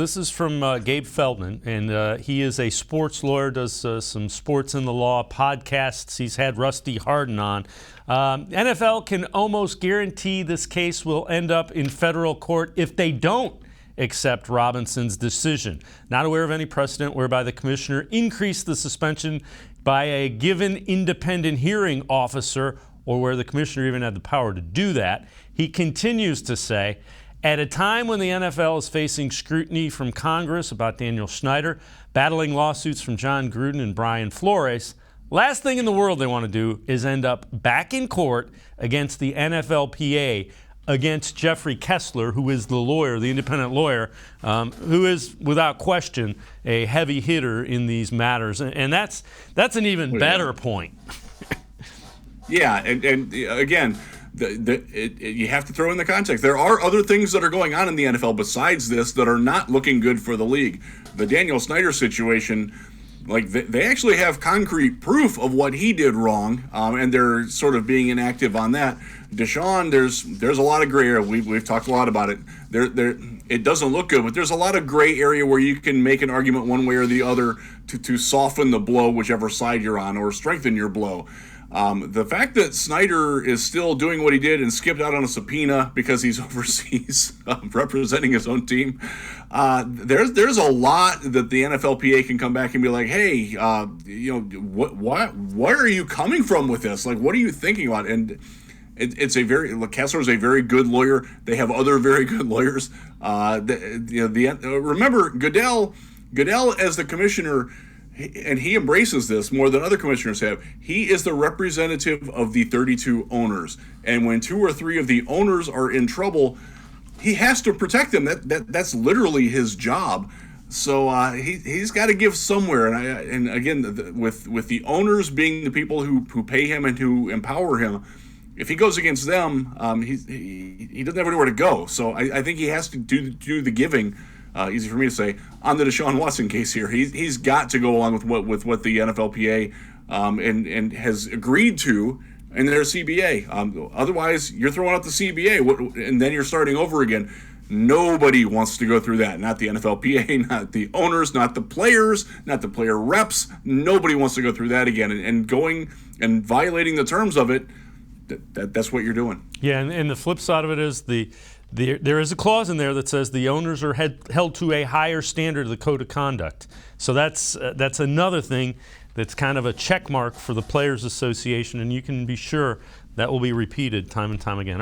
This is from Gabe Feldman, and he is a sports lawyer, does some sports in the law podcasts. He's had Rusty Hardin on. NFL can almost guarantee this case will end up in federal court if they don't accept Robinson's decision. Not aware of any precedent whereby the commissioner increased the suspension by a given independent hearing officer, or where the commissioner even had the power to do that. He continues to say, at a time when the NFL is facing scrutiny from Congress about Daniel Snyder, battling lawsuits from John Gruden and Brian Flores, last thing in the world they want to do is end up back in court against the NFLPA, against Jeffrey Kessler, who is the lawyer, the independent lawyer, who is without question a heavy hitter in these matters. And that's an even better point. Yeah, and again, you have to throw in the context. There are other things that are going on in the NFL besides this that are not looking good for the league. The Daniel Snyder situation, like they actually have concrete proof of what he did wrong, and they're sort of being inactive on that. Deshaun, there's a lot of gray area. We've talked a lot about it. It doesn't look good, but there's a lot of gray area where you can make an argument one way or the other to soften the blow, whichever side you're on, or strengthen your blow. The fact that Snyder is still doing what he did and skipped out on a subpoena because he's overseas representing his own team, there's a lot that the NFLPA can come back and be like, hey, where are you coming from with this? Like, what are you thinking about? And Kessler is a very good lawyer. They have other very good lawyers. Remember Goodell as the commissioner. And he embraces this more than other commissioners have. He is the representative of the 32 owners. And when 2 or 3 of the owners are in trouble, he has to protect them. That's literally his job. So he's got to give somewhere. And again, with the owners being the people who pay him and who empower him, if he goes against them, he doesn't have anywhere to go. So I think he has to do the giving. Easy for me to say, on the Deshaun Watson case here. He's got to go along with what the NFLPA and has agreed to in their CBA. Otherwise, you're throwing out the CBA, and then you're starting over again. Nobody wants to go through that. Not the NFLPA, not the owners, not the players, not the player reps. Nobody wants to go through that again. And going and violating the terms of it, that's what you're doing. Yeah, and the flip side of it is there is a clause in there that says the owners are held to a higher standard of the code of conduct. So that's another thing that's kind of a check mark for the Players Association, and you can be sure that will be repeated time and time again.